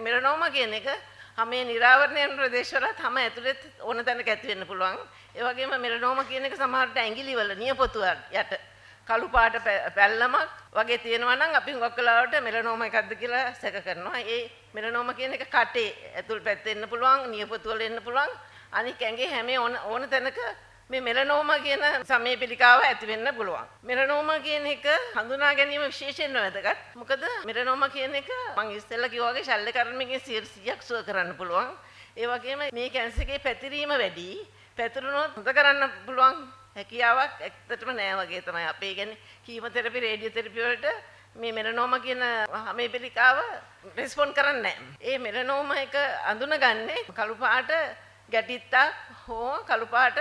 මෙලනෝම කියන එක හැම නිරාවරණය ප්‍රදේශවලත් හැම ඇතුළෙත් ඕන තැනක ඇති වෙන්න පුළුවන්. ඒ වගේම මෙලනෝම කියන එක සමහරට ඇඟිලිවල නියපොතු යට කළු පාට පැල්ලමක් වගේ තියෙනවා නම් අපි හුඟක් වෙලාවට මෙලනෝම එකක්ද කියලා සැක කරනවා. ඒ මෙලනෝම කියන එක කටේ ඇතුල් පැත්තේ එන්න පුළුවන්, නියපොතු වල එන්න පුළුවන්. අනික ඇඟේ හැම ඕන තැනක මේ මෙලනෝම කියන සමේ පිළිකාව ඇති වෙන්න පුළුවන්. මෙලනෝම කියන එක හඳුනා ගැනීම විශේෂයෙන්ම වැදගත්. මොකද මෙලනෝම කියන එක මම ඉස්සෙල්ලා කිව්වා වගේ ශල්‍ය කර්මයෙන් 100ක් සුව කරන්න පුළුවන්. ඒ වගේම මේ කැන්සර් එකේ පැතිරීම වැඩි. පැතිරුණොත් හොඳ කරන්න පුළුවන් හැකියාවක් ඇත්තටම නෑ වගේ තමයි. අපේ කියන්නේ කීමෝതെරපි, රේඩියෝതെරපි වලට මේ මෙලනෝම කියන හැම පිළිකාව රෙස්පොන්ඩ් කරන්නේ නෑ. ඒ මෙලනෝම එක අඳුනගන්නේ කළු පාට ගැටිත්තක් හෝ කළු පාට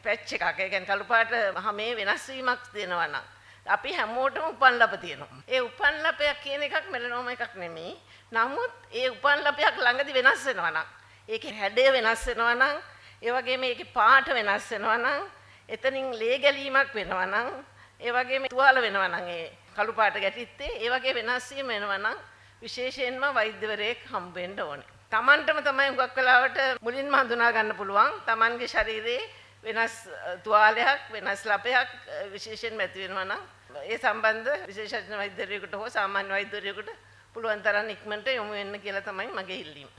පැච් එකක්. ඒ කියන්නේ කළු පාට හැමේ වෙනස් වීමක් තියෙනවා නම් අපි හැමෝටම උපන් ලප තියෙනවා. ඒ උපන් ලපයක් කියන එකක් මෙලනෝම එකක් නෙමෙයි. නමුත් ඒ උපන් ලපයක් ළඟදි වෙනස් වෙනවා නම්, ඒකේ හැඩය වෙනස් වෙනවා නම්, ඒ වගේම ඒකේ පාට වෙනස් වෙනවා නම්, එතනින් ලේ ගැලීමක් වෙනවා නම්, ඒ වගේම තුවාල වෙනවා නම් ඒ කළු පාට ගැටිත්තේ ඒ වගේ වෙනස් වීම වෙනවා නම් විශේෂයෙන්ම වෛද්‍යවරයෙක් හම්බ වෙන්න ඕනේ. Tamanටම තමයි හුඟක් වෙලාවට මුලින්ම හඳුනා ගන්න පුළුවන්. Tamanගේ ශරීරයේ වෙනස් තුවාලයක්, වෙනස් ලපයක් විශේෂයෙන්ම ඇති වෙනවා නම් ඒ සම්බන්ධ විශේෂඥ වෛද්‍යවරයෙකුට හෝ සාමාන්‍ය වෛද්‍යවරයෙකුට පුළුවන් තරම් ඉක්මනට යොමු වෙන්න කියලා තමයි මගේ ඉල්ලීම.